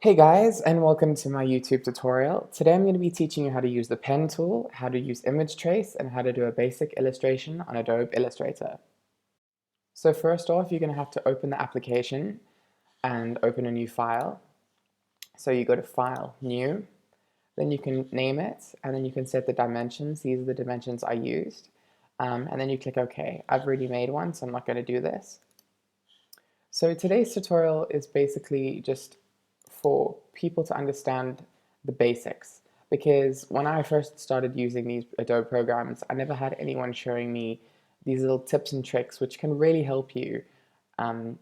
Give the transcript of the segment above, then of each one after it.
Hey guys, and welcome to my YouTube tutorial. Today I'm going to be teaching you how to use the pen tool, how to use image trace, and how to do a basic illustration on Adobe Illustrator. So first off, you're going to have to open the application and open a new file. So you go to File, New, then you can name it, and then you can set the dimensions. These are the dimensions I used. And then you click OK. I've already made one, so I'm not going to do this. So today's tutorial is basically just for people to understand the basics, because when I first started using these Adobe programs, I never had anyone showing me these little tips and tricks which can really help you um,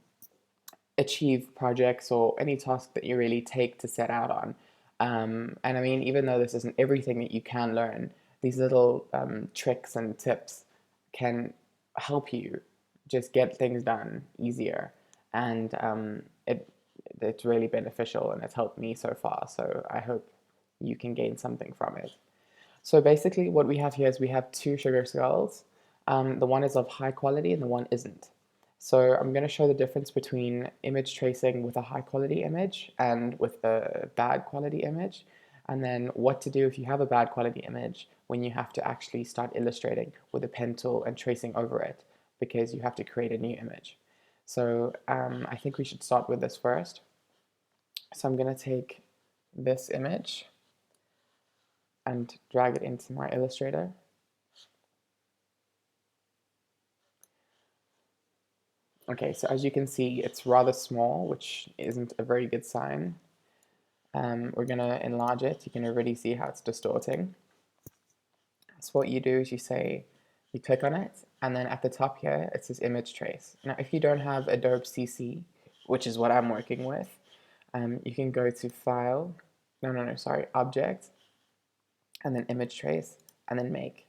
achieve projects or any task that you really take to set out on. And I mean, even though this isn't everything that you can learn, these little tricks and tips can help you just get things done easier. And it's really beneficial and it's helped me so far. So I hope you can gain something from it. So basically what we have here is we have two sugar skulls. The one is of high quality and the one isn't. So I'm going to show the difference between image tracing with a high quality image and with a bad quality image, and then what to do if you have a bad quality image when you have to actually start illustrating with a pen tool and tracing over it because you have to create a new image. So I think we should start with this first. So I'm going to take this image and drag it into my Illustrator. Okay, so as you can see, it's rather small, which isn't a very good sign. We're going to enlarge it. You can already see how it's distorting. So what you do is you click on it, and then at the top here, it says image trace. Now, if you don't have Adobe CC, which is what I'm working with, you can go to File, Object, and then Image Trace, and then Make.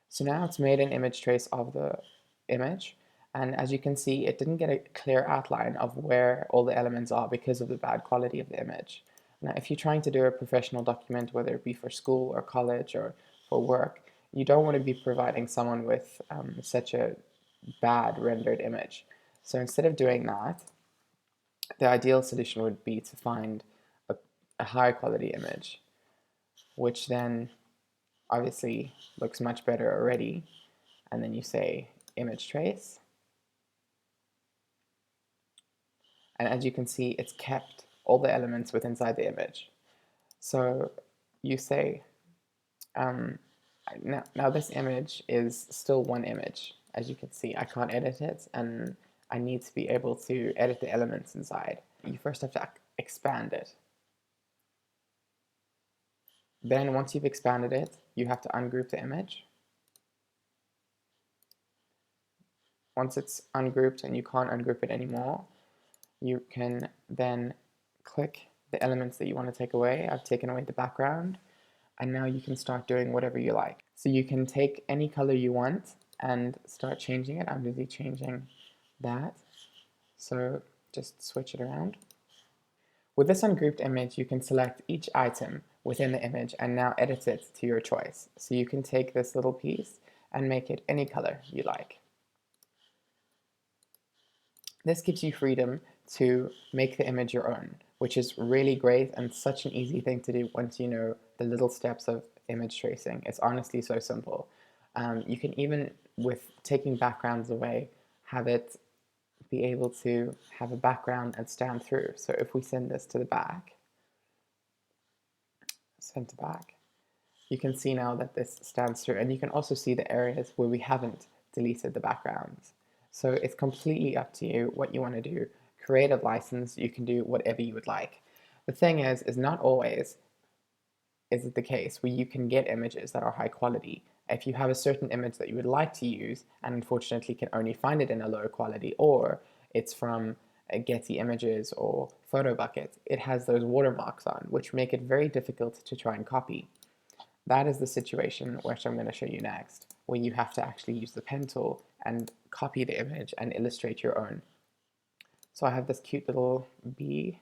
So now it's made an image trace of the image, and as you can see, it didn't get a clear outline of where all the elements are because of the bad quality of the image. Now, if you're trying to do a professional document, whether it be for school or college or for work, you don't want to be providing someone with such a bad rendered image. So instead of doing that, the ideal solution would be to find a higher quality image, which then obviously looks much better already. And then you say image trace. And as you can see, it's kept all the elements within inside the image. So you say, now this image is still one image. As you can see, I can't edit it, and I need to be able to edit the elements inside. You first have to expand it. Then once you've expanded it, you have to ungroup the image. Once it's ungrouped and you can't ungroup it anymore, you can then click the elements that you want to take away. I've taken away the background, and now you can start doing whatever you like. So you can take any color you want and start changing it. I'm busy changing that, so just switch it around. With this ungrouped image, you can select each item within the image and now edit it to your choice. So you can take this little piece and make it any color you like. This gives you freedom to make the image your own, which is really great and such an easy thing to do once you know the little steps of image tracing. It's honestly so simple. You can even, with taking backgrounds away, have it be able to have a background and stand through. So if we send this to the back, send to back, you can see now that this stands through, and you can also see the areas where we haven't deleted the backgrounds. So it's completely up to you what you want to do. Creative license, you can do whatever you would like. The thing is not always is it the case where you can get images that are high quality. If you have a certain image that you would like to use and unfortunately can only find it in a low quality, or it's from Getty Images or PhotoBucket, it has those watermarks on, which make it very difficult to try and copy. That is the situation which I'm going to show you next, where you have to actually use the pen tool and copy the image and illustrate your own. So I have this cute little bee.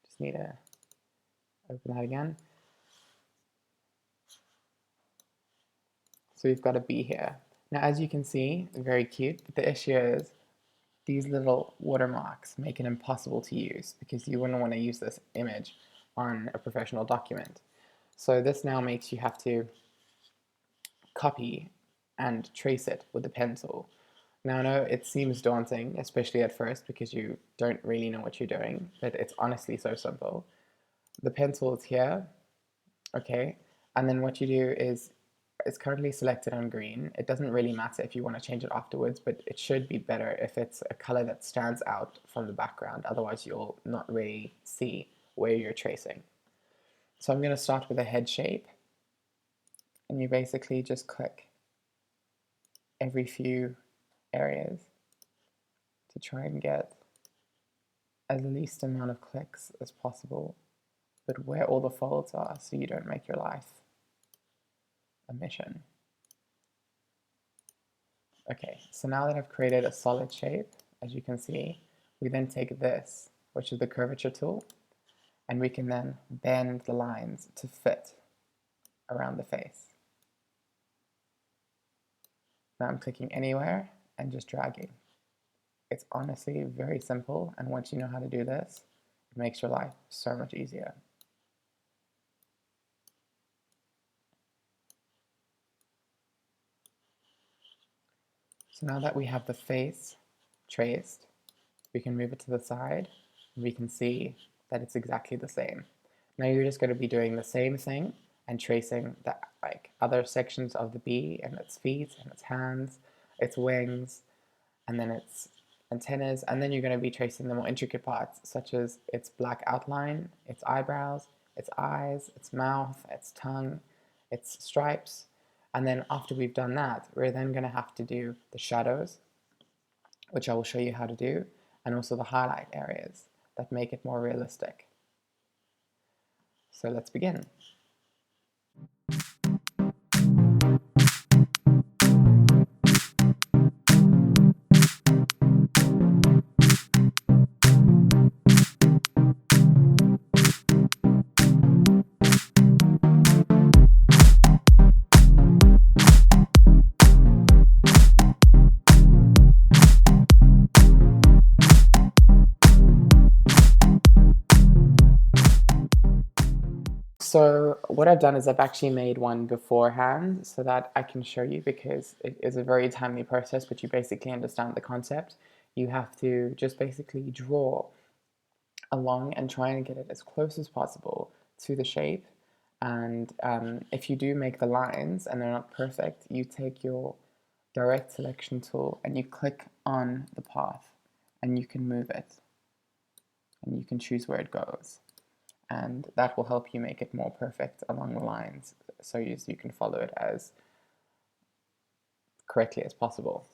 Just need to open that again. So we've got a bee here. Now, as you can see, very cute, but the issue is these little watermarks make it impossible to use because you wouldn't want to use this image on a professional document. So this now makes you have to copy and trace it with a pencil. Now I know it seems daunting, especially at first because you don't really know what you're doing, but it's honestly so simple. The pencil is here, okay, and then what you do is it's currently selected on green. It doesn't really matter if you want to change it afterwards, but it should be better if it's a color that stands out from the background, otherwise you'll not really see where you're tracing. So I'm going to start with a head shape, and you basically just click every few areas to try and get as least amount of clicks as possible, but where all the folds are so you don't make your life a mission. Okay, so now that I've created a solid shape, as you can see, we then take this, which is the curvature tool, and we can then bend the lines to fit around the face. Now I'm clicking anywhere and just dragging. It's honestly very simple, and once you know how to do this, it makes your life so much easier. So now that we have the face traced, we can move it to the side, and we can see that it's exactly the same. Now you're just going to be doing the same thing and tracing the other sections of the bee and its feet and its hands, its wings, and then its antennas, and then you're going to be tracing the more intricate parts such as its black outline, its eyebrows, its eyes, its mouth, its tongue, its stripes. And then after we've done that, we're then going to have to do the shadows, which I will show you how to do, and also the highlight areas that make it more realistic. So let's begin. So what I've done is I've actually made one beforehand so that I can show you, because it is a very timely process, but you basically understand the concept. You have to just basically draw along and try and get it as close as possible to the shape. And if you do make the lines and they're not perfect, you take your direct selection tool and you click on the path and you can move it and you can choose where it goes. And that will help you make it more perfect along the lines so you can follow it as correctly as possible.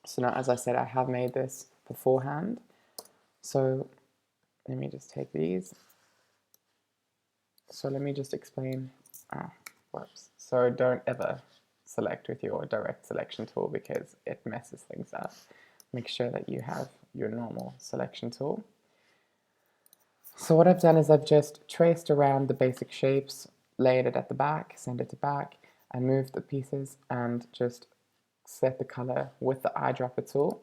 So now, as I said, I have made this beforehand. So let me just take these. So let me just explain. Whoops. So don't ever select with your direct selection tool because it messes things up. Make sure that you have your normal selection tool. So what I've done is I've just traced around the basic shapes, laid it at the back, sent it to back, and moved the pieces and just set the color with the eyedropper tool,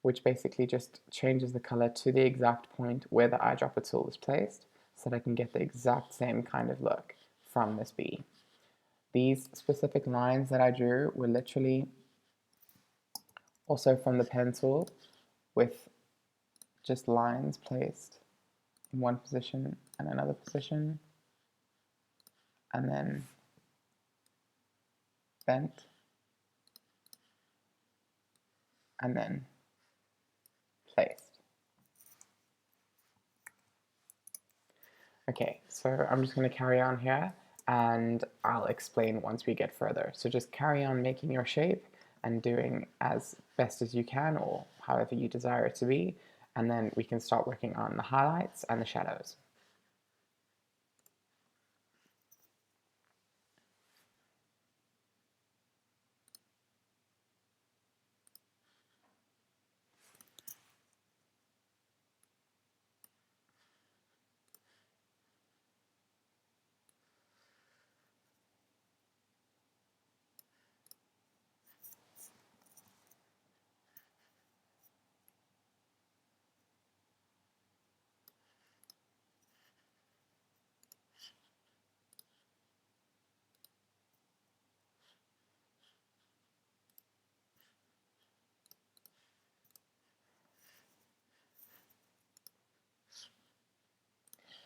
which basically just changes the color to the exact point where the eyedropper tool is placed so that I can get the exact same kind of look from this bee. These specific lines that I drew were literally also from the pen tool with just lines placed in one position and another position, and then bent, and then placed. Okay, so I'm just going to carry on here and I'll explain once we get further. So just carry on making your shape and doing as best as you can or however you desire it to be, and then we can start working on the highlights and the shadows.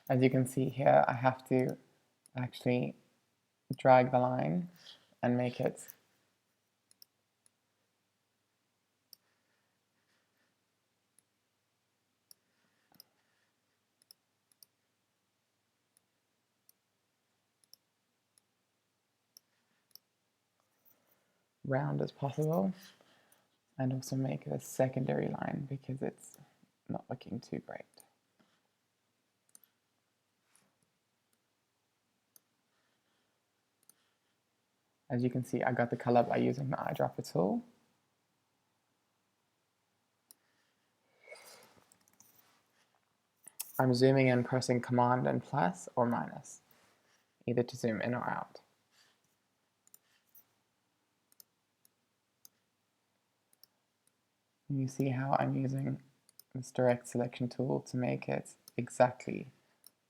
As you can see here, I have to actually drag the line and make it round as possible, and also make a secondary line because it's not looking too great. As you can see, I got the color by using the eyedropper tool. I'm zooming in, pressing Command and plus or minus, either to zoom in or out. You see how I'm using this direct selection tool to make it exactly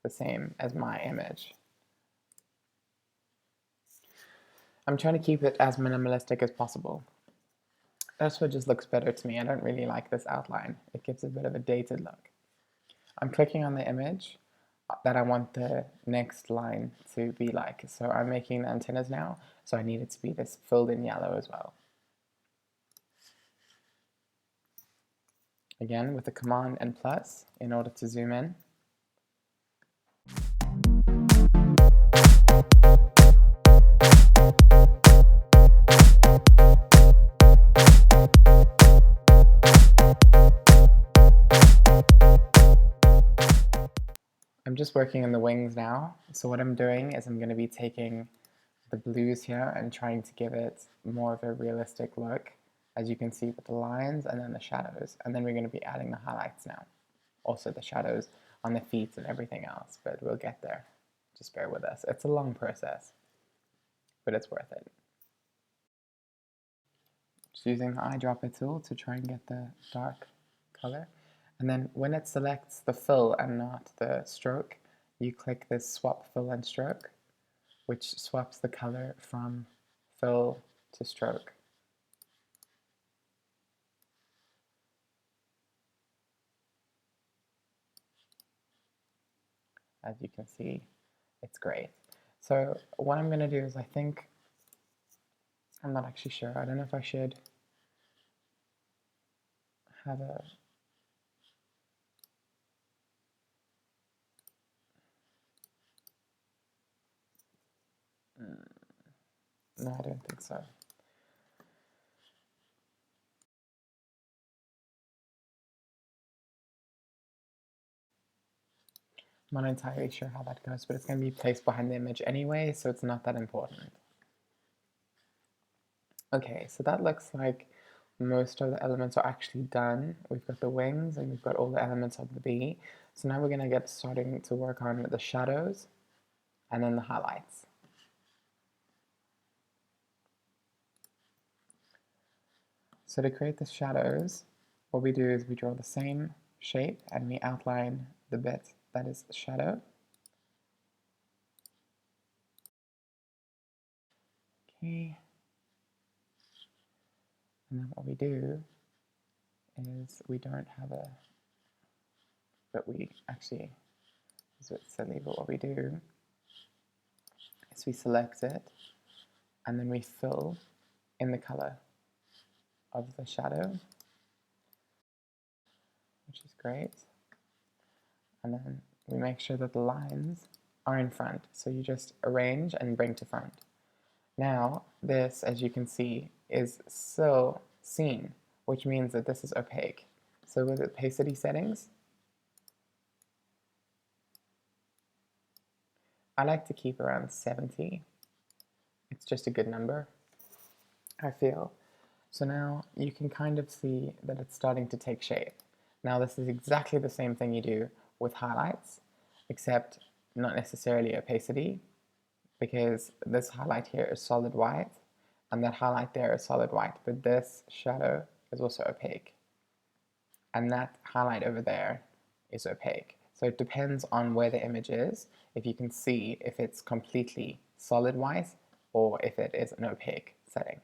the same as my image. I'm trying to keep it as minimalistic as possible. That's what just looks better to me. I don't really like this outline. It gives a bit of a dated look. I'm clicking on the image that I want the next line to be like. So I'm making the antennas now, so I need it to be this filled in yellow as well. Again, with the Command and plus in order to zoom in. I'm just working on the wings now. So what I'm doing is I'm going to be taking the blues here and trying to give it more of a realistic look, as you can see with the lines and then the shadows. And then we're going to be adding the highlights now. Also the shadows on the feet and everything else, but we'll get there. Just bear with us. It's a long process, but it's worth it. Just using the eyedropper tool to try and get the dark color. And then when it selects the fill and not the stroke, you click this swap fill and stroke, which swaps the color from fill to stroke. As you can see, it's great. So what I'm going to do is I'm not actually sure. I don't know if I should have a no, I don't think so. I'm not entirely sure how that goes, but it's going to be placed behind the image anyway, so it's not that important. Okay, so that looks like most of the elements are actually done. We've got the wings and we've got all the elements of the bee. So now we're going to get starting to work on the shadows and then the highlights. So to create the shadows, what we do is we draw the same shape and we outline the bit that is shadow. Okay. And then what we do is we don't have a, but we actually, it's a bit silly, but what we do is we select it and then we fill in the color of the shadow, which is great. And then we make sure that the lines are in front. So you just arrange and bring to front. Now, this, as you can see, is still seen, which means that this is opaque. So with opacity settings, I like to keep around 70. It's just a good number, I feel. So now you can kind of see that it's starting to take shape. Now this is exactly the same thing you do with highlights, except not necessarily opacity, because this highlight here is solid white, and that highlight there is solid white, but this shadow is also opaque. And that highlight over there is opaque. So it depends on where the image is, if you can see if it's completely solid white or if it is an opaque setting.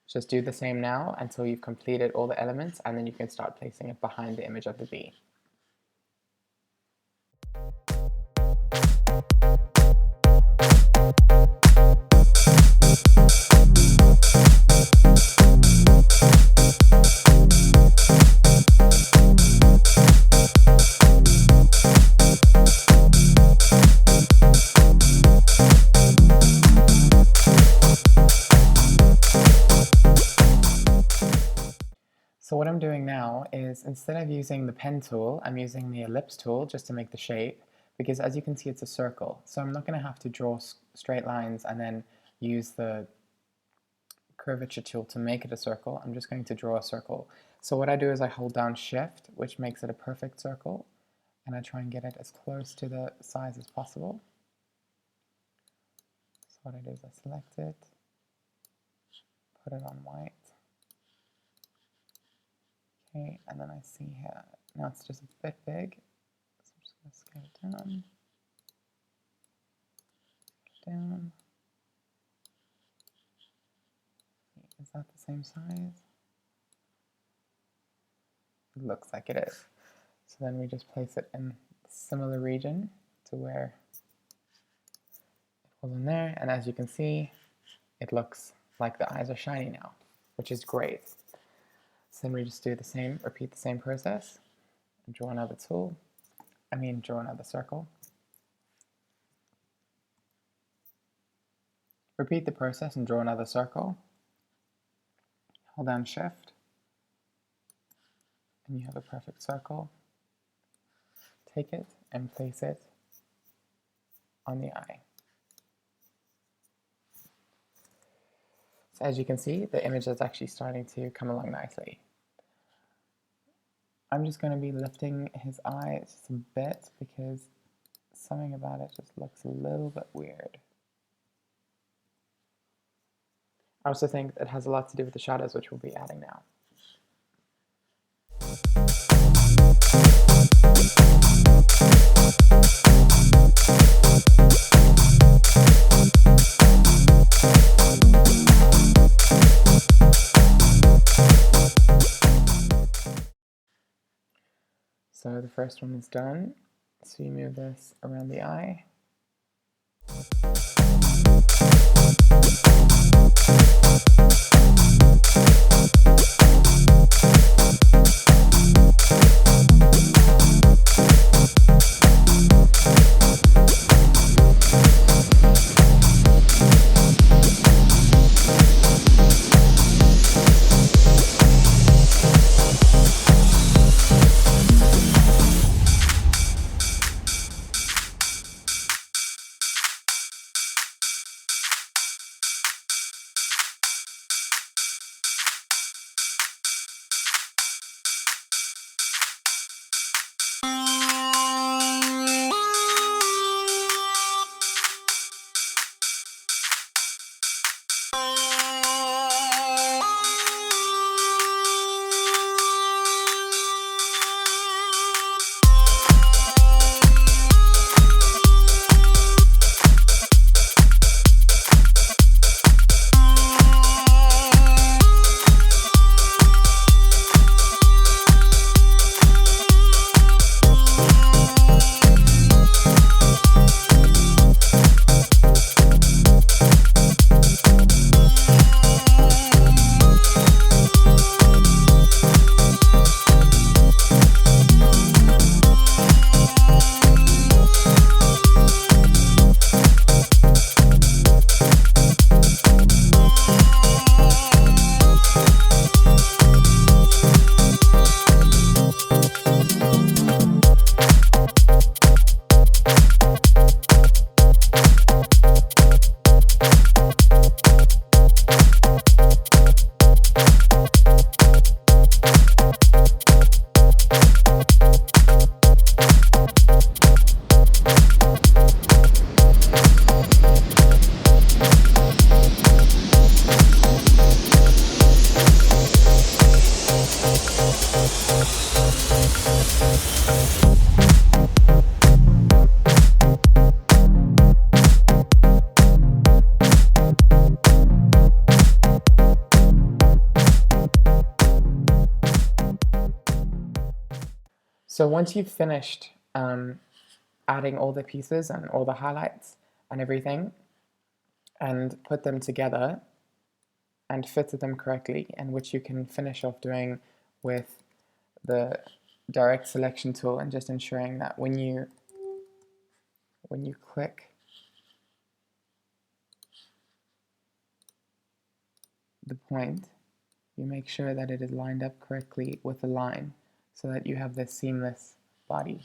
Just do the same now until you've completed all the elements, and then you can start placing it behind the image of the bee. what I'm doing now is, instead of using the pen tool, I'm using the ellipse tool just to make the shape, because as you can see it's a circle, so I'm not going to have to draw straight lines and then use the curvature tool to make it a circle. I'm just going to draw a circle. So what I do is I hold down Shift, which makes it a perfect circle, and I try and get it as close to the size as possible. So what I do is I select it, put it on white. Okay, and then I see here, now it's just a bit big, so I'm just going to scale it down, down. Is that the same size? It looks like it is. So then we just place it in a similar region to where it was in there, and as you can see, it looks like the eyes are shiny now, which is great. So then we just do the same, repeat the same process, and draw another tool, draw another circle. Repeat the process and draw another circle. Hold down Shift, and you have a perfect circle. Take it and place it on the eye. So as you can see, the image is actually starting to come along nicely. I'm just going to be lifting his eye just a bit because something about it just looks a little bit weird. I also think it has a lot to do with the shadows, which we'll be adding now. So the first one is done. So you move this around the eye. So once you've finished adding all the pieces and all the highlights and everything, and put them together and fitted them correctly, and which you can finish off doing with the direct selection tool, and just ensuring that when you click the point, you make sure that it is lined up correctly with the line so that you have this seamless body.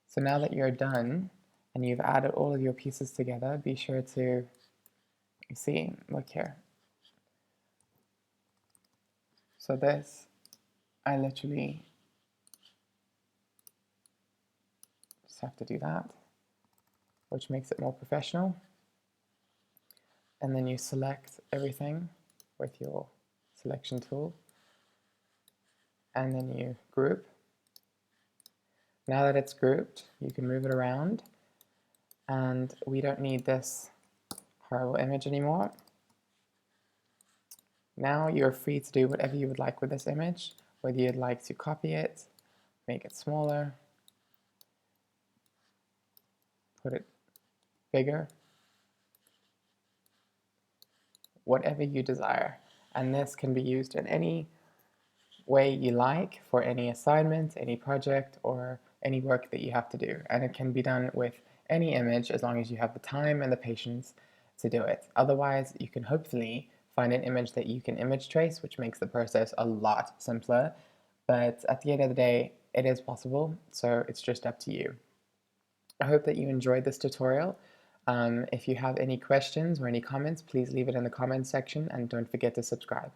So now that you're done and you've added all of your pieces together, be sure to, you see, look here. So this, I literally just have to do that, which makes it more professional. And then you select everything with your selection tool, and then you group. Now that it's grouped, you can move it around, and we don't need this horrible image anymore. Now you're free to do whatever you would like with this image, whether you'd like to copy it, make it smaller, put it bigger, whatever you desire. And this can be used in any way you like for any assignment, any project, or any work that you have to do. And it can be done with any image as long as you have the time and the patience to do it. Otherwise, you can hopefully find an image that you can image trace, which makes the process a lot simpler. But at the end of the day, it is possible, so it's just up to you. I hope that you enjoyed this tutorial. If you have any questions or any comments, please leave it in the comments section, and don't forget to subscribe.